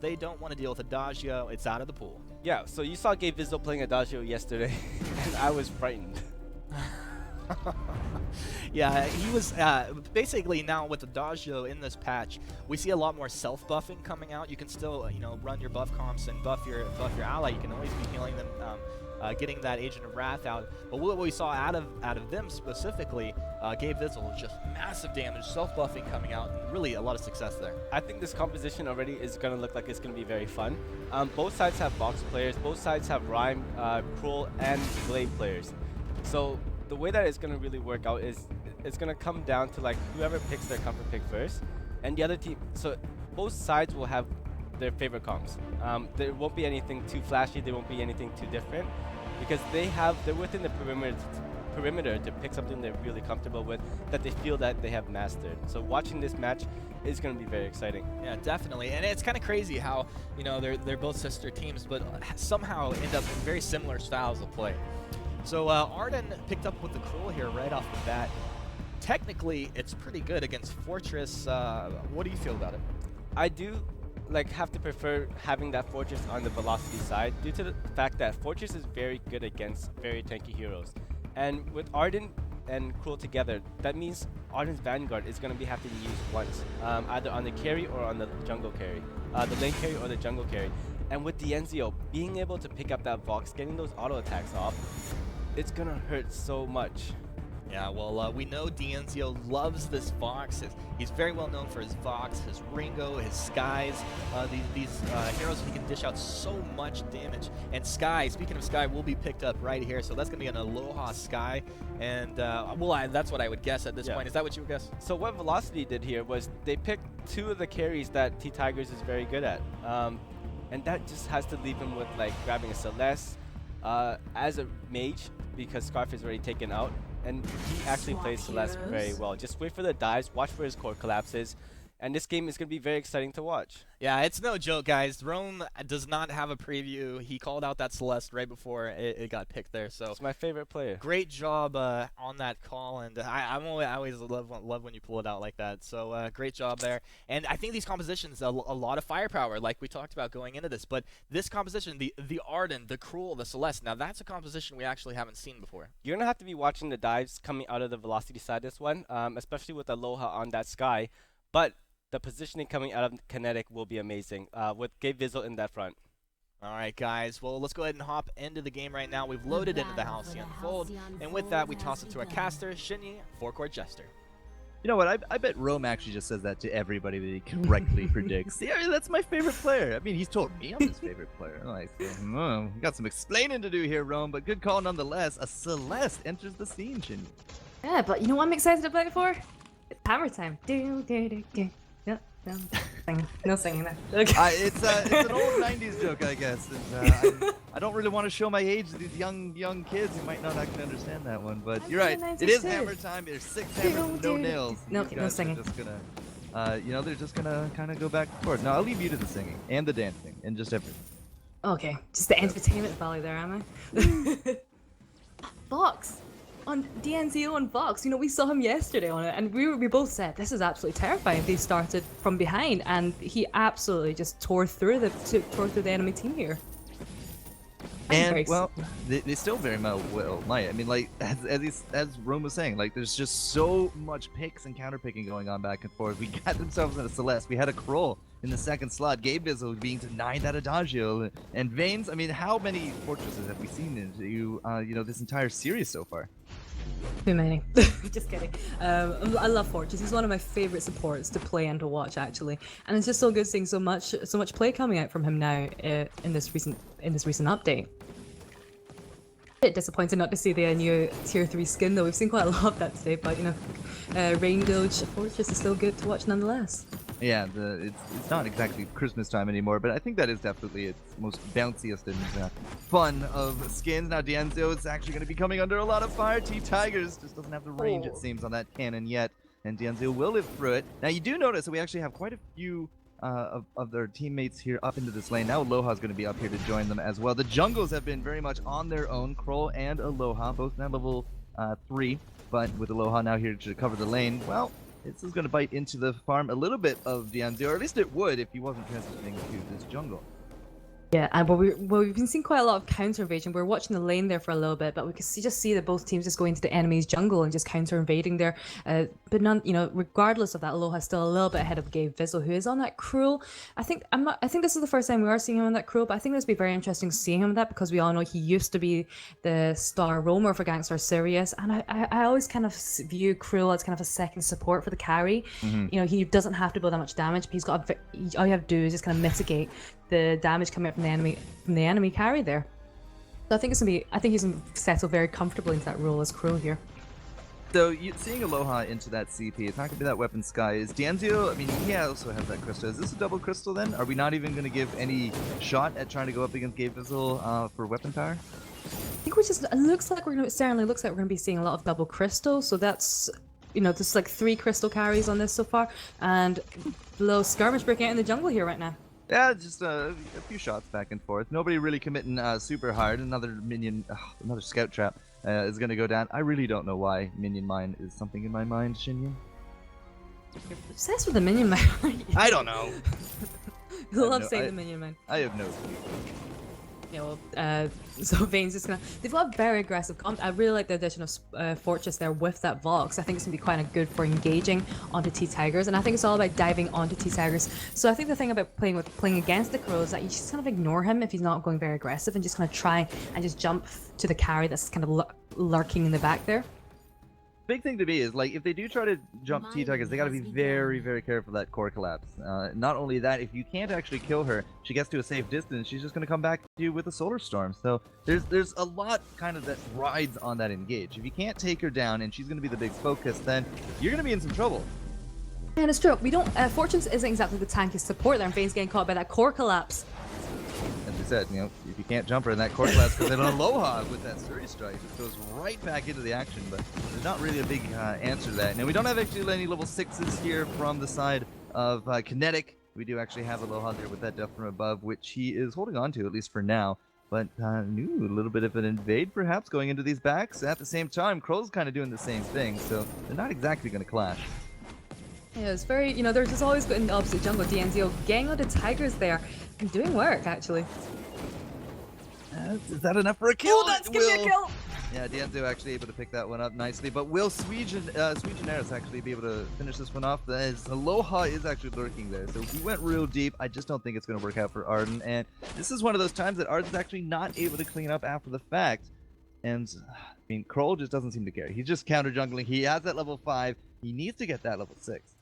they don't want to deal with Adagio. It's out of the pool. Yeah, so you saw Gabe Vizzo playing Adagio yesterday, and I was frightened. Yeah, he was basically now with Adagio in this patch, we see a lot more self-buffing coming out. You can still, run your buff comps and buff your ally. You can always be healing them, getting that Agent of Wrath out. But what we saw out of them specifically, Gabe Vizzel, just massive damage, self-buffing coming out, and really a lot of success there. I think this composition already is going to look like it's going to be very fun. Both sides have box players, both sides have Rhyme, Cruel, and Glaive players. So the way that it's going to really work out is it's going to come down to like whoever picks their comfort pick first, and the other team. So both sides will have their favorite comps. There won't be anything too flashy. There won't be anything too different because they're within the perimeter to pick something they're really comfortable with, that they feel that they have mastered. So watching this match is going to be very exciting. Yeah, definitely. And it's kind of crazy how they're both sister teams, but somehow end up in very similar styles of play. So Arden picked up with the Cruel here right off the bat. Technically, it's pretty good against Fortress. What do you feel about it? I do have to prefer having that Fortress on the velocity side due to the fact that Fortress is very good against very tanky heroes. And with Arden and Cruel together, that means Arden's Vanguard is going to be having to use once, either on the carry or on the jungle carry, the lane carry or the jungle carry. And with Dienzio being able to pick up that Vox, getting those auto attacks off, it's going to hurt so much. Yeah, well, we know Dienzio loves this Vox. He's very well known for his Vox, his Ringo, his Skies. These heroes, he can dish out so much damage. And Sky, speaking of Sky, will be picked up right here. So that's going to be an Aloha Sky. And, that's what I would guess at this point. Is that what you would guess? So what Velocity did here was they picked two of the carries that T-Tigers is very good at. And that just has to leave him with, grabbing a Celeste as a mage because Scarf is already taken out. And he actually plays Celeste very well. Just wait for the dives, watch for his core collapses, and this game is going to be very exciting to watch. Yeah, it's no joke, guys. Rome does not have a preview. He called out that Celeste right before it got picked there. So it's my favorite player. Great job on that call, and I always love when you pull it out like that. So great job there. And I think these compositions, a lot of firepower, like we talked about going into this. But this composition, the Arden, the Cruel, the Celeste, now that's a composition we actually haven't seen before. You're going to have to be watching the dives coming out of the Velocity side this one, especially with Aloha on that Sky. But the positioning coming out of Kinetic will be amazing with Gabe Vizzel in that front. All right, guys. Well, let's go ahead and hop into the game right now. We've loaded into the Halcyon Fold, and with that, we toss it to our caster, Shinyi, Forecourt Jester. You know what? I bet Rome actually just says that to everybody that he correctly predicts. Yeah, that's my favorite player. I mean, he's told me I'm his favorite player. I'm like, we got some explaining to do here, Rome, but good call nonetheless. A Celeste enters the scene, Shinyi. Yeah, but you know what I'm excited to play for? It's hammer time. Do, do, do, do. No singing. No singing there. Okay. It's an old 90s joke, I guess. And, I don't really want to show my age to these young kids who might not actually understand that one. But you're right. It is hammer time. There's 6 hammers, no nails. No singing. Just gonna, they're just gonna kind of go back and forth. Now I'll leave you to the singing and the dancing and just everything. Okay, just the entertainment value there, am I? Vox. On DNZO and Vox, we saw him yesterday on it, and we both said this is absolutely terrifying if they started from behind, and he absolutely just tore through the enemy team here. And well, they still very well might. I mean, as Rome was saying, there's just so much picks and counter picking going on back and forth. We got themselves in a Celeste. We had a Kroll in the second slot. Gabe Vizzel being denied that Adagio, and Veins. I mean, how many fortresses have we seen in this entire series so far? Too many. Just kidding. I love Fortress. He's one of my favorite supports to play and to watch, actually. And it's just so good seeing so much play coming out from him now in this recent update. A bit disappointed not to see the new tier 3 skin though. We've seen quite a lot of that today, but Rain Doge Fortress is still good to watch nonetheless. Yeah, it's not exactly Christmas time anymore, but I think that is definitely its most bounciest and fun of skins. Now Dienzio is actually going to be coming under a lot of fire. T-Tigers just doesn't have the range, it seems, on that cannon yet, and Dienzio will live through it. Now you do notice that we actually have quite a few of their teammates here up into this lane. Now Aloha's going to be up here to join them as well. The jungles have been very much on their own. Kroll and Aloha, both now level 3, but with Aloha now here to cover the lane, well, this is going to bite into the farm a little bit of Dianzio, or at least it would if he wasn't transitioning to this jungle. Yeah, and we've been seeing quite a lot of counter invasion. We're watching the lane there for a little bit, but we can just see that both teams just going into the enemy's jungle and just counter invading there. But none, regardless of that, Aloha's still a little bit ahead of Gabe Vizzle, who is on that cruel. I think this is the first time we are seeing him on that cruel, but I think this would be very interesting seeing him on that because we all know he used to be the star roamer for Gangster Sirius, and I always kind of view Cruel as kind of a second support for the carry. He doesn't have to do that much damage, but all you have to do is just kind of mitigate the damage coming up from the enemy carry there. So I think he's gonna settle very comfortably into that role as Cruel here. So seeing Aloha into that CP, it's not gonna be that weapon Sky. Is Dianzio, I mean, he also has that crystal. Is this a double crystal then? Are we not even gonna give any shot at trying to go up against Gabe Vizzle for weapon power? I think it looks like we're gonna be seeing a lot of double crystal. So that's there's like 3 crystal carries on this so far, and a little skirmish breaking out in the jungle here right now. Yeah, just a few shots back and forth. Nobody really committing super hard. Another minion, another scout trap is going to go down. I really don't know why Minion Mine is something in my mind, Shinyan. You're obsessed with the Minion Mine, aren't you? I don't know. You love saying the Minion Mine. I have no clue. Yeah, well, so Vayne's just they've got very aggressive comp. I really like the addition of Fortress there with that Vox. I think it's gonna be quite good for engaging onto T-Tigers, and I think it's all about diving onto T-Tigers. So I think the thing about playing against the Crow is that you just kind of ignore him if he's not going very aggressive and just kind of try and just jump to the carry that's kind of lurking in the back there. Big thing to me is, like, if they do try to jump T-Tigers, they got to be very, very careful of that core collapse. Not only that, if you can't actually kill her, she gets to a safe distance, she's just going to come back to you with a Solar Storm. So there's a lot kind of that rides on that engage. If you can't take her down and she's going to be the big focus, then you're going to be in some trouble. And it's true, we don't, Fortunes isn't exactly the tankiest support there, and Vayne's getting caught by that core collapse. As we said, if you can't jump her in that core collapse, because then Aloha with that Suri Strike just goes right back into the action, but there's not really a big answer to that. Now, we don't have actually any level 6s here from the side of Kinetic. We do actually have Aloha there with that Death from Above, which he is holding on to, at least for now. But a little bit of an invade, perhaps, going into these backs. At the same time, Crow's kind of doing the same thing, so they're not exactly going to clash. Yeah, it's very, they're just always going in the opposite jungle. Dianzio getting onto Tigers there and doing work, actually. Is that enough for a kill? Oh, that's gonna be a kill! Yeah, Dianzio actually able to pick that one up nicely, but will Sweegeneris actually be able to finish this one off? As Aloha is actually lurking there, so he went real deep. I just don't think it's going to work out for Arden, and this is one of those times that Arden's actually not able to clean up after the fact. And, I mean, Kroll just doesn't seem to care. He's just counter jungling. He has that level 5. He needs to get that level 6.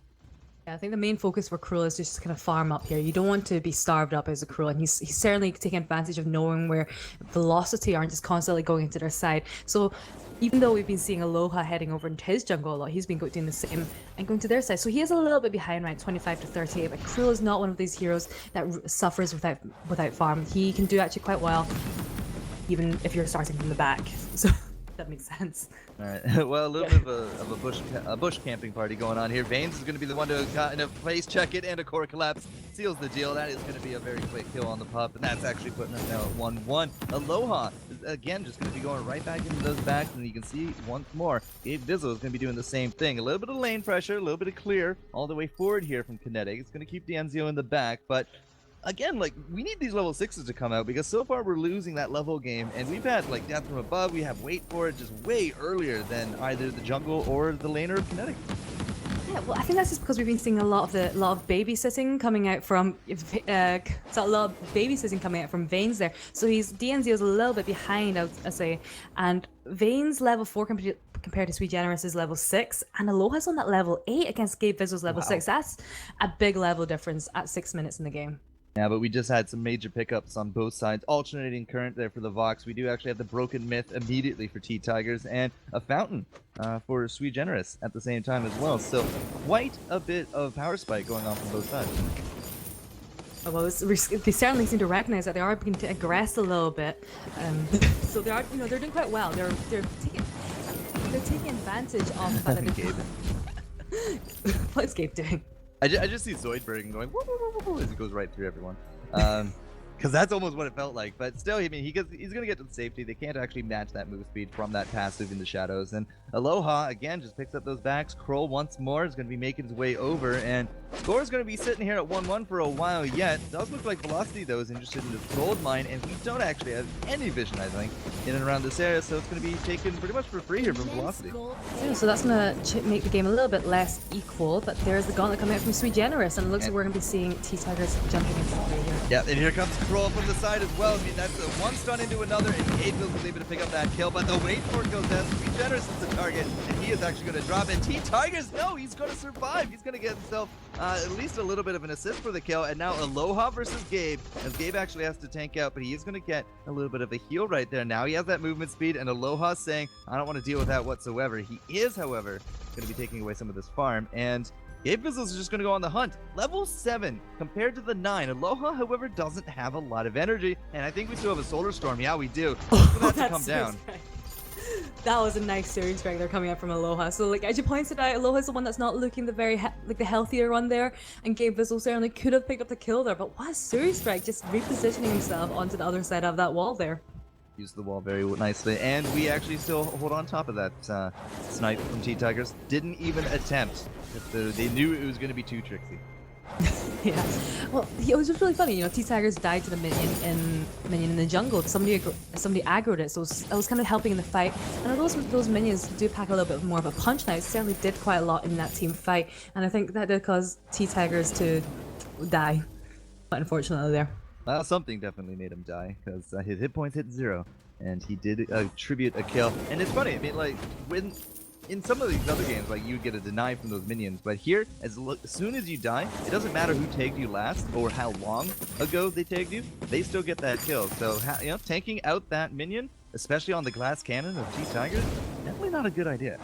Yeah, I think the main focus for Cruel is just kind of farm up here. You don't want to be starved up as a Cruel, and he's certainly taking advantage of knowing where Velocity aren't just constantly going into their side. So even though we've been seeing Aloha heading over into his jungle a lot, he's been doing the same and going to their side. So he is a little bit behind, right, 25 to 38, but Cruel is not one of these heroes that suffers without farm. He can do actually quite well, even if you're starting from the back. So that makes sense. All right. Well, a little bit of a bush camping party going on here. Vaynes is going to be the one to kind of face check it, and a core collapse seals the deal. That is going to be a very quick kill on the pup, and that's actually putting us now at 1-1. Aloha is, again, just going to be going right back into those backs, and you can see once more, Gabe Vizzle is going to be doing the same thing. A little bit of lane pressure, a little bit of clear all the way forward here from Kinetic. It's going to keep Dianzio in the back, but again, like, we need these level 6s to come out, because so far we're losing that level game, and we've had, like, Death from Above, we have Wait for It just way earlier than either the jungle or the laner of Kinetic. Yeah, well, I think that's just because we've been seeing a lot of babysitting coming out from Vaynes there. So Dianzio's a little bit behind, I say, and Vaynes level 4 compared to Sweegeneris is level 6, and Aloha's on that level 8 against Gabe Vizzle's level 6. That's a big level difference at 6 minutes in the game. Yeah, but we just had some major pickups on both sides. Alternating current there for the Vox. We do actually have the Broken Myth immediately for T-Tigers, and a Fountain for Sweegeneris at the same time as well. So quite a bit of power spike going on from both sides. Oh, well, they certainly seem to recognize that they are beginning to aggress a little bit. So they are, they're doing quite well. They're taking advantage of the fact that Gabe. What's Gabe doing? I just see Zoidberg going woo, woo, woo, woo, as he goes right through everyone. Because that's almost what it felt like. But still, I mean, he's going to get to the safety. They can't actually match that move speed from that passive in the shadows. And Aloha, again, just picks up those backs. Kroll once more is going to be making his way over. And Score is going to be sitting here at 1-1 for a while yet. Does look like Velocity, though, is interested in this gold mine. And we don't actually have any vision, I think, in and around this area. So it's going to be taken pretty much for free here from Velocity. Yeah, so that's going to make the game a little bit less equal. But there's the gauntlet coming out from Sweet Generous. And it looks like we're going to be seeing T-Tigers jumping into play here. Yeah, and here comes Kroll from the side as well. I mean, that's one stun into another, and Gatefield was able to pick up that kill, but the wait for it goes down. Sweet Generous is the target, and he is actually going to drop it. T-Tigers, no, he's going to survive. He's going to get himself at least a little bit of an assist for the kill, and now Aloha versus Gabe, as Gabe actually has to tank out, but he is going to get a little bit of a heal right there. Now he has that movement speed, and Aloha saying, I don't want to deal with that whatsoever. He is, however, going to be taking away some of this farm, and Gabe Fizzles is just going to go on the hunt. Level 7 compared to the 9. Aloha, however, doesn't have a lot of energy. And I think we still have a Solar Storm. Yeah, we do. It's going to have to come down. That was a nice series strike there coming up from Aloha. So, like, as you pointed out, Aloha's the one that's not looking the very the healthier one there. And Gabe Fizzle certainly could have picked up the kill there. But what a series strike, just repositioning himself onto the other side of that wall there. Use the wall very nicely, and we actually still hold on top of that snipe from T-Tigers. Didn't even attempt. They knew it was going to be too tricksy. Yeah. Well, it was just really funny. You know, T-Tigers died to the minion in the jungle. Somebody aggroed it, so I was kind of helping in the fight. And those minions do pack a little bit more of a punch now. It certainly did quite a lot in that team fight, and I think that did cause T-Tigers to die. But unfortunately, there. Well, something definitely made him die, because his hit points hit 0, and he did attribute a kill. And it's funny, I mean, like, when in some of these other games, like, you get a deny from those minions, but here, as soon as you die, it doesn't matter who tagged you last, or how long ago they tagged you, they still get that kill. So, you know, tanking out that minion, especially on the glass cannon of T-Tigers, definitely not a good idea.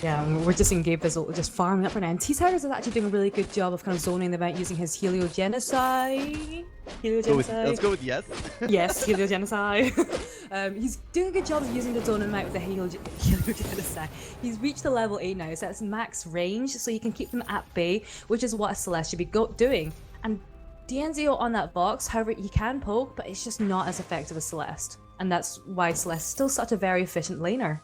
Yeah, we're just seeing Gabe Fizzle just farming up right now. And T-Tigers is actually doing a really good job of kind of zoning them out using his Heliogenocide. Let's go with yes. Yes, Heliogenocide. He's doing a good job of using the zone out with the Heliogenocide. He's reached the level 8 now, so that's max range, so you can keep them at bay, which is what a Celeste should be doing. And D'Anzio on that box, however, he can poke, but it's just not as effective as Celeste. And that's why Celeste is still such a very efficient laner.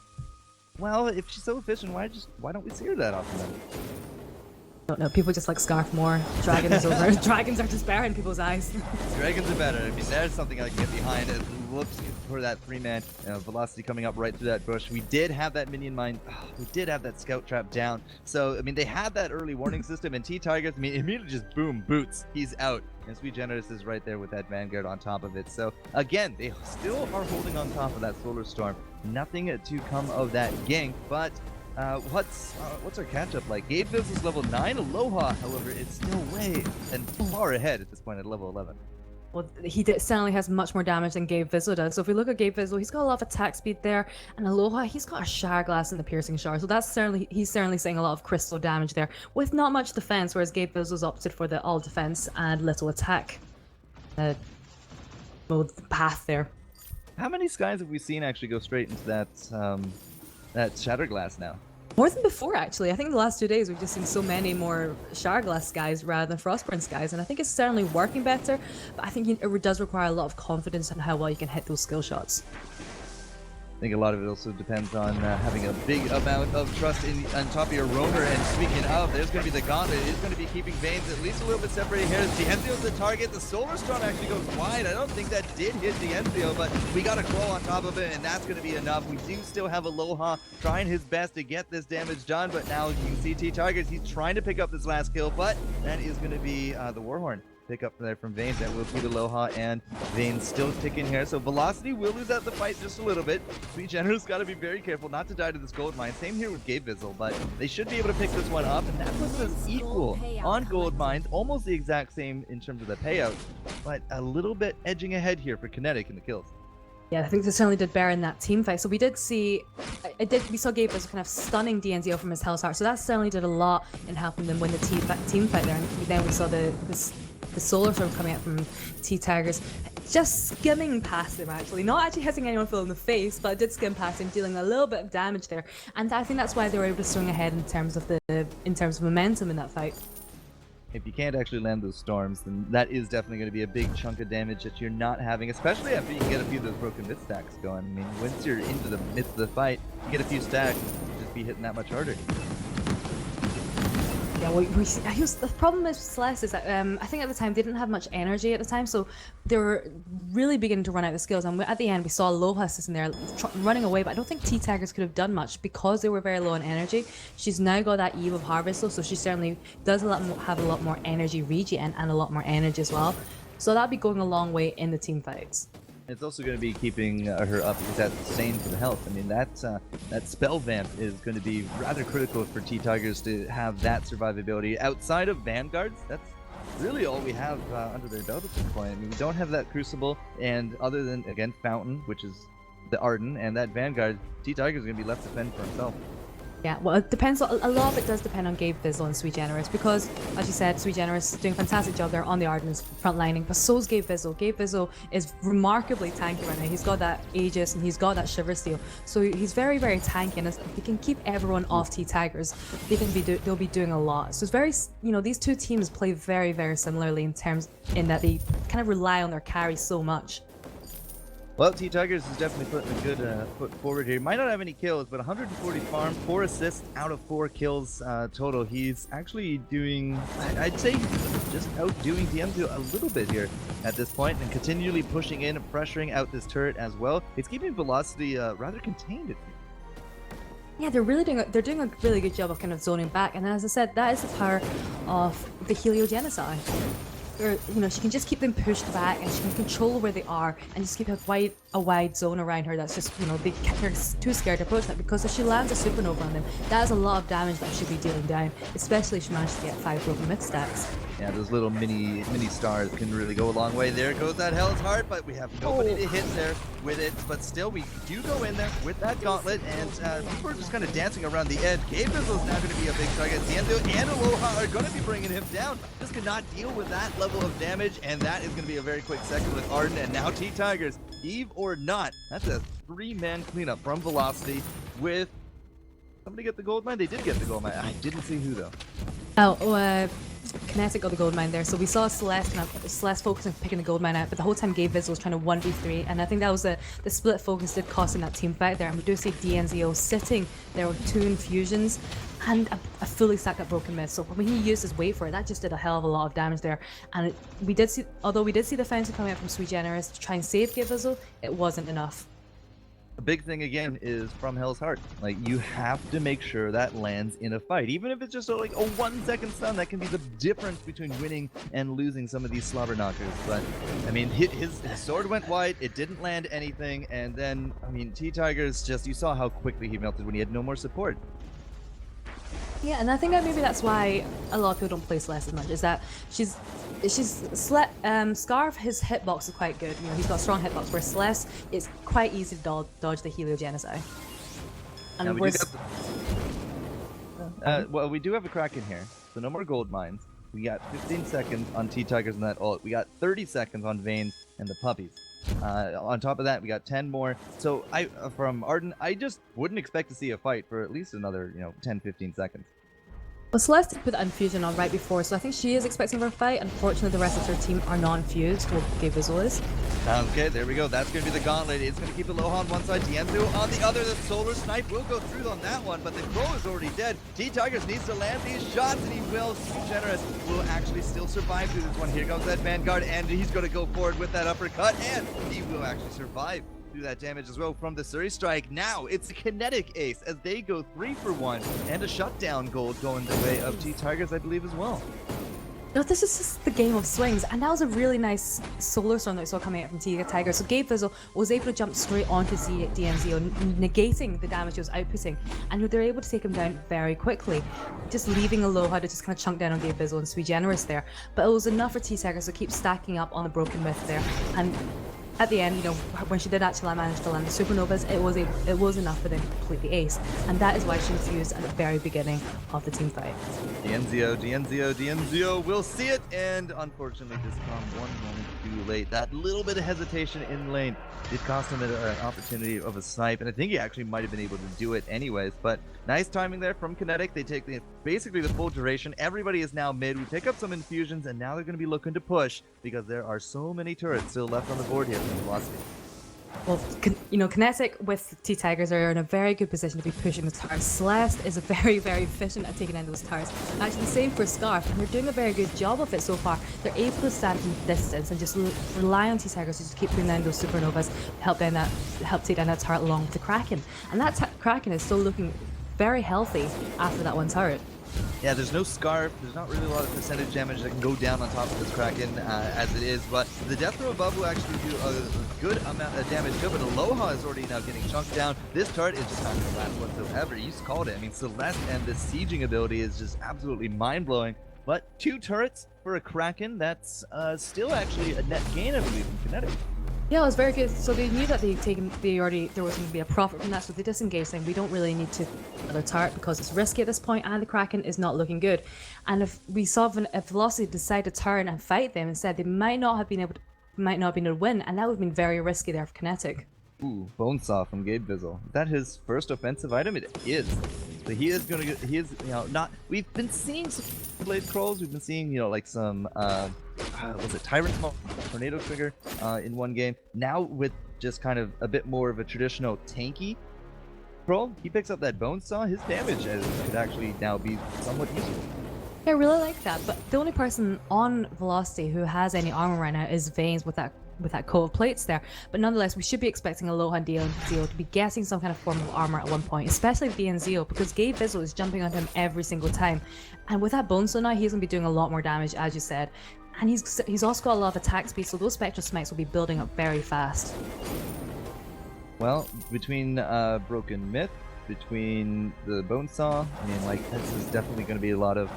Well, if she's so efficient, why don't we see her that often then? I don't know, people just like Scarf more. Dragons over. Dragons are just bare in people's eyes. Dragons are better. I mean, there's something I can get behind. It looks for that 3-man Velocity coming up right through that bush. We did have that minion mine. We did have that scout trap down. So, I mean, they had that early warning system, and T-Tigers, I mean, immediately just boom, boots. He's out. And Sweet Generous is right there with that Vanguard on top of it. So, again, they still are holding on top of that Solar Storm. Nothing to come of that gank, but what's our catch-up like? Gabe Fizzle is level 9. Aloha, however, is still way and far ahead at this point at level 11. Well, he certainly has much more damage than Gabe Fizzle does. So if we look at Gabe Fizzle, he's got a lot of attack speed there, and Aloha, he's got a Shard Glass and the Piercing Shard. So he's certainly saying a lot of crystal damage there, with not much defense, whereas Gabe Fizzle's opted for the all defense and little attack mode path there. How many skies have we seen actually go straight into that Shatter Glass now? More than before, actually. I think the last 2 days we've just seen so many more Shard Glass skies rather than Frostburn skies, and I think it's certainly working better, but I think it does require a lot of confidence in how well you can hit those skill shots. I think a lot of it also depends on having a big amount of trust on top of your roamer. And speaking of, there's going to be the gauntlet. It is going to be keeping Veins at least a little bit separated here. D'Anzio's the target. The Solar Storm actually goes wide. I don't think that did hit D'Anzio, but we got a Crow on top of it, and that's going to be enough. We do still have Aloha trying his best to get this damage done, but now you can see T-Tigers. He's trying to pick up this last kill, but that is going to be the Warhorn. Pick up there from Veins. That will keep Aloha, and Veins still ticking here. So Velocity will lose out the fight just a little bit. Sweet Generous got to be very careful not to die to this gold mine. Same here with Gabe Fizzle, but they should be able to pick this one up, and that puts us equal on gold mines. Almost the exact same in terms of the payout, but a little bit edging ahead here for Kinetic in the kills. Yeah, I think they certainly did bear in that team fight. So we did see, we saw Gabe as kind of stunning D'Anzio from his Hell's Heart. So that certainly did a lot in helping them win the team fight there. And then we saw the Solar Storm coming out from T-Tigers, just skimming past him actually. Not actually hitting anyone full in the face, but it did skim past him, dealing a little bit of damage there. And I think that's why they were able to swing ahead in terms of momentum in that fight. if you can't actually land those storms, then that is definitely going to be a big chunk of damage that you're not having, especially after you can get a few of those broken myth stacks going. I mean, once you're into the midst of the fight, you get a few stacks, you'll just be hitting that much harder. Yeah, the problem with Celeste is that I think at the time they didn't have much energy at the time, so they were really beginning to run out of skills. And at the end, we saw Aloha sitting there running away, but I don't think T-Tigers could have done much because they were very low on energy. She's now got that Eve of Harvest, though, so she certainly does have a lot more energy regen and a lot more energy as well. So that'll be going a long way in the team fights. It's also going to be keeping her up because that's the same for the health. I mean, that spell vamp is going to be rather critical for T-Tigers to have that survivability. Outside of Vanguards, that's really all we have under their belt at this point. I mean, we don't have that Crucible, and other than, again, Fountain, which is the Arden, and that Vanguard, T-Tiger's is going to be left to fend for himself. Yeah, well, it depends. A lot of it does depend on Gabe Vizzle and Sweet Generous because, as you said, Sweet Generous is doing a fantastic job there on the Arden's front lining, but so is Gabe Vizzle. Gabe Vizzle is remarkably tanky right now. He's got that Aegis and he's got that Shiver Steel, so he's very, very tanky. And if he can keep everyone off T-Tigers, they'll be doing a lot. So it's very, these two teams play very, very similarly in that they kind of rely on their carry so much. Well, T-Tigers is definitely putting a good foot forward here. Might not have any kills, but 140 farm, 4 assists out of 4 kills total. He's actually doing, I'd say, just outdoing DMZ a little bit here at this point, and continually pushing in and pressuring out this turret as well. It's keeping velocity rather contained. Yeah, they're doing a really good job of kind of zoning back, and as I said, that is the power of the Heliogenicide. Or, she can just keep them pushed back, and she can control where they are, and just keep a wide zone around her. That's just, they're too scared to approach that, because if she lands a supernova on them, that is a lot of damage that she'll be dealing down, especially if she manages to get 5 broken myth stacks. Yeah, those little mini stars can really go a long way. There goes that Hell's Heart, but we have nobody to hit there with it. But still, we do go in there with that gauntlet, and people are just kind of dancing around the edge. Gabe Vizzle is now going to be a big target. Diendo and Aloha are going to be bringing him down. Just cannot deal with that level of damage, and that is going to be a very quick second with Arden. And now T-Tigers, Eve or not, that's a 3-man cleanup from Velocity with... Somebody get the gold mine? They did get the gold mine. I didn't see who, though. Kinetic got the gold mine there, so we saw Celeste focusing on picking the gold mine out, but the whole time Gabe Vizzle was trying to 1v3, and I think that was the split focus did cost him that team fight there. And we do see DNZO sitting there with 2 infusions and a fully stacked up broken myth. So when he used his weight for it, that just did a hell of a lot of damage there. And we did see the fountain coming out from Sweet Generous to try and save Gabe Vizzle, it wasn't enough. A big thing again is from Hell's Heart. Like, you have to make sure that lands in a fight, even if it's just a 1-second stun. That can be the difference between winning and losing some of these slobber knockers. But I mean, his sword went wide, it didn't land anything, and then I mean, T-Tigers just, you saw how quickly he melted when he had no more support. Yeah, and I think that maybe that's why a lot of people don't play Celeste as much, is that Scarf, his hitbox is quite good. He's got a strong hitbox, where Celeste, it's quite easy to dodge the Heliogenicide. And well, we do have a Kraken here, so no more gold mines. We got 15 seconds on T-Tigers and that ult. We got 30 seconds on Vaynes and the puppies. On top of that, we got 10 more. So from Arden, I just wouldn't expect to see a fight for at least another 10-15 seconds. Well, Celeste put that infusion on right before, so I think she is expecting for a fight. Unfortunately, the rest of her team are non-infused, well, Gabe Vizzle is. Okay, there we go. That's going to be the gauntlet. It's going to keep Aloha on one side, Diendo on the other. The Solar Snipe will go through on that one, but the Crow is already dead. T-Tigers needs to land these shots, and he will. Sweet Generous will actually still survive through this one. Here comes that Vanguard, and he's going to go forward with that uppercut, and he will actually survive through that damage as well from the Surrey Strike. Now it's a Kinetic ace as they go 3 for 1, and a Shutdown gold going the way of T-Tigers, I believe, as well. This is just the game of swings, and that was a really nice solar storm that we saw coming out from T-Tigers. So Gabe Vizzle was able to jump straight onto DNZO, negating the damage he was outputting, and they're able to take him down very quickly, just leaving Aloha to just kind of chunk down on Gabe Vizzle and Sweet Generous there. But it was enough for T-Tigers to keep stacking up on the broken myth there, and at the end, you know, when she did actually manage to land the supernovas, it was enough for them to complete the ace, and that is why she was used at the very beginning of the team fight. DNZO will see it, and unfortunately just come one moment too late. That little bit of hesitation in lane did cost him an opportunity of a snipe, and I think he actually might have been able to do it anyways, but nice timing there from Kinetic. They take basically the full duration. Everybody is now mid. We pick up some infusions, and now they're going to be looking to push because there are so many turrets still left on the board here from Velocity. Well, you know, Kinetic with T-Tigers are in a very good position to be pushing the towers. Celeste is very, very efficient at taking down those towers. Actually, the same for Scarf, and they're doing a very good job of it so far. They're able to stand from distance and just rely on T-Tigers to just keep putting down those supernovas, help take down that turret along with the Kraken. And that Kraken is still looking very healthy after that one turret. Yeah, there's no Scarf. There's not really a lot of percentage damage that can go down on top of this Kraken as it is, but the death throw above will actually do a good amount of damage too, but Aloha is already now getting chunked down. This turret is just not going to last whatsoever. You just called it. I mean, Celeste and the sieging ability is just absolutely mind-blowing, but 2 turrets for a Kraken, that's still actually a net gain, I believe, from Kinetic. Yeah, it was very good. So they knew that there was going to be a profit from that, so they disengaged, saying we don't really need to another turret because it's risky at this point, and the Kraken is not looking good. And if we saw if Velocity decided to turn and fight them instead, they might not have been able to win, and that would have been very risky there for Kinetic. Ooh, Bonesaw from Gabe Bizzle. Is that his first offensive item? It is. So he is gonna get, you know, not, we've been seeing some blade crawls, we've been seeing, you know, like some, was it Tyrant Tornado Trigger in one game. Now with just kind of a bit more of a traditional tanky crawl, he picks up that Bonesaw, his damage could actually now be somewhat useful. Yeah, I really like that, but the only person on Velocity who has any armor right now is Vaynes with that coat of plates there. But nonetheless, we should be expecting Aloha and DNZO to be getting some kind of form of armor at one point, especially DNZO, because Gabe Bizzle is jumping on him every single time. And with that Bonesaw now, he's going to be doing a lot more damage, as you said. And he's also got a lot of attack speed, so those Spectral Smites will be building up very fast. Well, between Broken Myth, between the Bonesaw, I mean, like, this is definitely going to be a lot of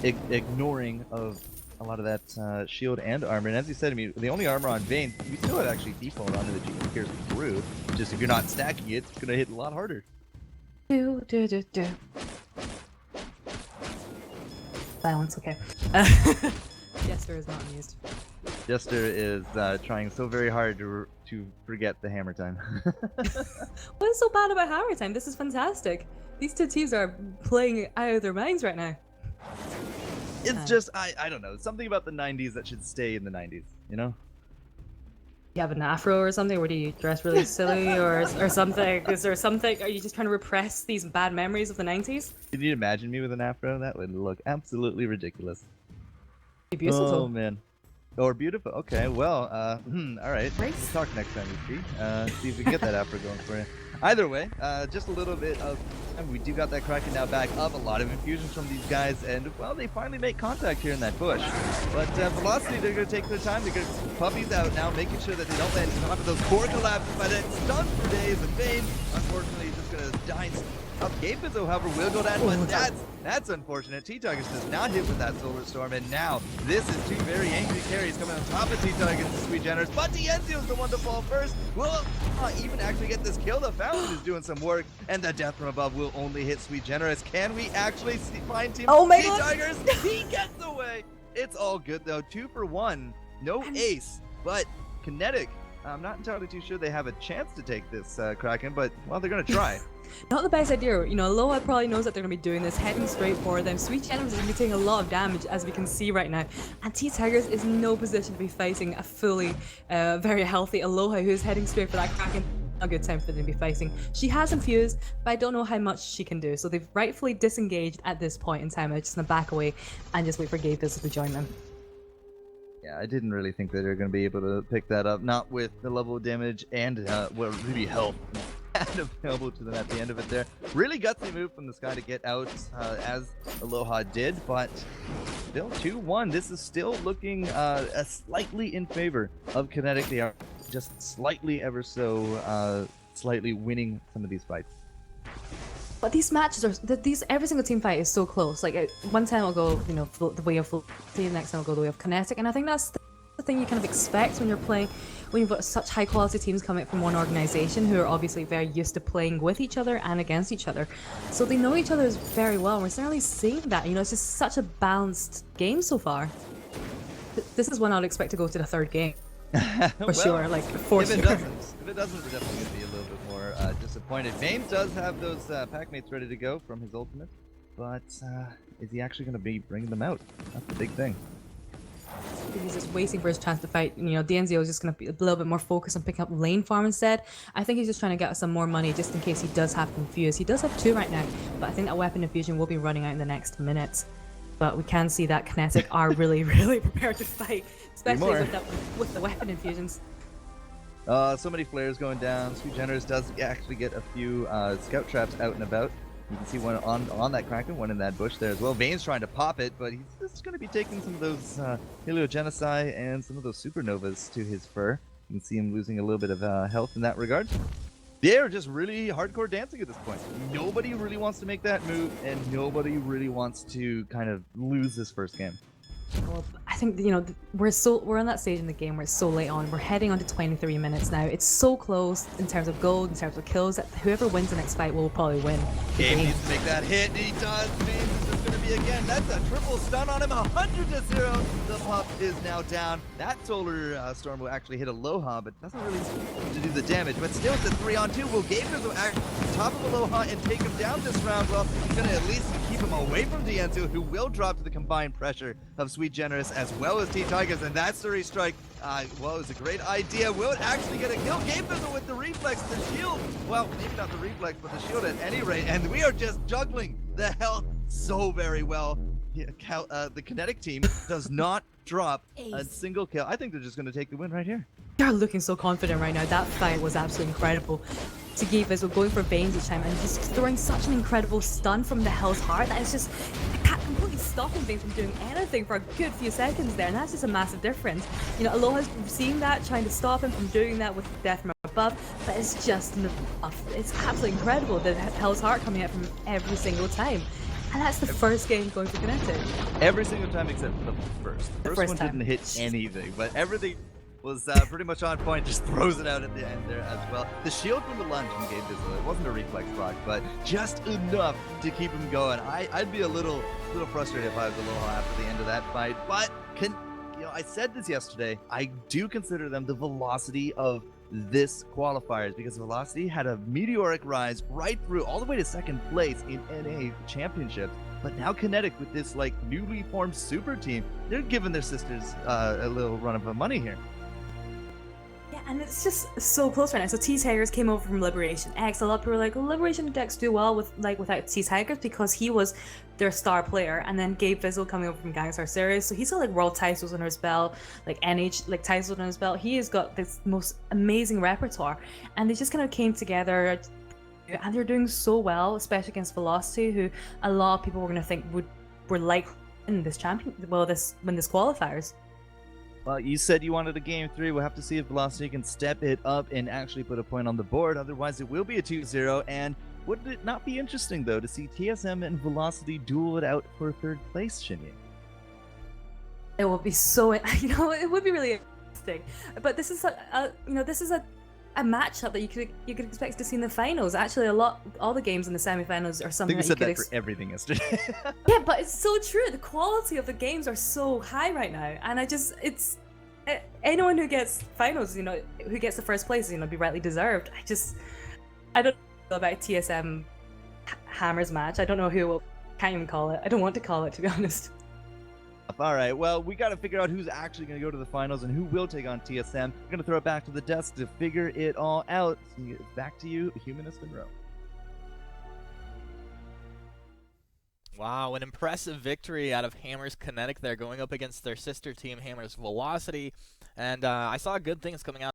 ignoring of a lot of that shield and armor. And as you said, I mean, the only armor on Vayne, we still have actually default onto the GP Pierce through. Just if you're not stacking it, it's going to hit a lot harder. Silence, okay. Jester is not amused. Jester is trying so very hard to forget the hammer time. What is so bad about hammer time? This is fantastic. These two teams are playing out of their minds right now. It's just, I don't know, something about the 90s that should stay in the 90s, you know? You have an afro or something? Or do you dress really silly or something? Is there something? Are you just trying to repress these bad memories of the 90s? Can you imagine me with an afro? That would look absolutely ridiculous. Be beautiful. Oh, man. Or beautiful. Okay, well, all right. Let's talk next time we see if we can get that afro going for you. Either way, just a little bit of, I mean, we do got that Kraken now back up, a lot of infusions from these guys, and, well, they finally make contact here in that bush. But Velocity, they're going to take their time, they're going to puppies out now, making sure that they don't land on top of those core collapses, but it's stunned for days, and Vayne, unfortunately, is just going to die. Gabe Bizzle, however, will go down, but that's unfortunate. T-Tigers does not hit with that Solar Storm, and now this is 2 very angry carries coming on top of T-Tigers and Sweet Generous, but DNZO is the one to fall first. Will even actually get this kill. The Fountain is doing some work, and the death from above will only hit Sweet Generous. Can we actually find Team T-Tigers? He gets away. It's all good, though. 2 for 1. No ace, but Kinetic, I'm not entirely too sure they have a chance to take this Kraken, but, well, they're going to try. Not the best idea. You know, Aloha probably knows that they're going to be doing this, heading straight for them. Sweet Generous is going to be taking a lot of damage, as we can see right now. And T-Tigers is in no position to be fighting a fully, very healthy Aloha who's heading straight for that Kraken. A good time for them to be fighting. She has infused, but I don't know how much she can do. So they've rightfully disengaged at this point in time. I'm just going to back away and just wait for Gabe Bizzle to join them. Yeah, I didn't really think that they're going to be able to pick that up. Not with the level of damage and, well, really health available to them at the end of it there. Really gutsy move from this guy to get out as Aloha did, but still 2-1. This is still looking slightly in favor of Kinetic. They are just slightly, ever so, slightly winning some of these fights. But these matches are, every single team fight is so close. Like, one time I'll go, you know, the way of the next time I'll go the way of Kinetic, and I think that's the thing you kind of expect when you're playing when you've got such high quality teams coming from one organization who are obviously very used to playing with each other and against each other. So they know each other very well, and we're certainly seeing that. You know, it's just such a balanced game so far. This is one I'd expect to go to the third game. For Well, sure, like for if sure. it doesn't, we're definitely going to be a little bit more disappointed. Baines does have those pack mates ready to go from his ultimate, but is he actually going to be bringing them out? That's the big thing. He's just waiting for his chance to fight. You know, DNZO is just going to be a little bit more focused on picking up lane farm instead. I think he's just trying to get some more money just in case he does have Confuse. He does have 2 right now, but I think that weapon infusion will be running out in the next minute. But we can see that Kinetic are really, really prepared to fight, especially with the weapon infusions. So many flares going down. Sweet Generous does actually get a few scout traps out and about. You can see one on that Kraken, one in that bush there as well. Vane's trying to pop it, but he's just going to be taking some of those Heliogenicide and some of those Supernovas to his fur. You can see him losing a little bit of health in that regard. They're just really hardcore dancing at this point. Nobody really wants to make that move, and nobody really wants to kind of lose this first game. Well, I think, you know, we're on that stage in the game where it's so late on. We're heading on to 23 minutes now. It's so close in terms of gold, in terms of kills, that whoever wins the next fight will probably win. Gabe needs to make that hit, and he does. Baines is just going to be again. That's a triple stun on him, 100-0. The pup is now down. That solar storm will actually hit Aloha, but doesn't really seem to do the damage. But still, it's a 3-on-2. Will Gabe go top of Aloha and take him down this round? Well, he's going to at least keep him away from Dianzo, who will drop to the combined pressure of Sweet Generous as well as T Tigers, and that's the restrike. Well, it was a great idea. Will it actually get a kill? Game Fizzle with the reflex, the shield. Well, maybe not the reflex, but the shield at any rate. And we are just juggling the health so very well. The Kinetic team does not drop a single kill. I think they're just going to take the win right here. They're looking so confident right now. That fight was absolutely incredible. To give us, we're going for Baines each time and just throwing such an incredible stun from the Hell's Heart that is just completely stopping Baines from doing anything for a good few seconds there, and that's just a massive difference. You know, Aloha's seeing that, trying to stop him from doing that with death from above, but it's just enough. It's absolutely incredible, the Hell's Heart coming out from every single time. And that's the first game going for Kinetic. Every single time except for the first. The first one time didn't hit anything, but everything was pretty much on point, just throws it out at the end there as well. The shield from the lunge from Gabe Fizzle, it wasn't a reflex block, but just enough to keep him going. I'd be a little frustrated if I was Aloha after the end of that fight, but you know, I said this yesterday, I do consider them the velocity of this qualifiers, because Velocity had a meteoric rise right through all the way to second place in NA championships. But now Kinetic, with this like newly formed super team, they're giving their sisters a little run of money here. Yeah, and it's just so close right now. So T-Tigers came over from Liberation X. A lot of people were like, well, Liberation X do well without T-Tigers because he was their star player. And then Gabe Fizzle coming over from Gangstar Series. So he's got like world titles under his belt, like NH like titles under his belt. He has got this most amazing repertoire. And they just kind of came together, and they're doing so well, especially against Velocity, who a lot of people were going to think were like in this win this qualifiers. Well, you said you wanted a game 3. We'll have to see if Velocity can step it up and actually put a point on the board. Otherwise, it will be a 2-0. And would it not be interesting, though, to see TSM and Velocity duel it out for 3rd place, Shinyi? It would be so, you know, it would be really interesting. But this is this is a matchup that you could expect to see in the finals. Actually, all the games in the semifinals are something I think that we you said that for everything yesterday. Yeah, but it's so true. The quality of the games are so high right now, and anyone who gets finals, you know, who gets the 1st place, you know, be rightly deserved. I don't know about TSM Hammers match. I don't know who can't even call it. I don't want to call it, to be honest. All right, well, we got to figure out who's actually going to go to the finals and who will take on TSM. We're going to throw it back to the desk to figure it all out. Back to you, Humanist and Rowe. Wow, an impressive victory out of Hammers Kinetic there, going up against their sister team, Hammers Velocity. And I saw good things coming out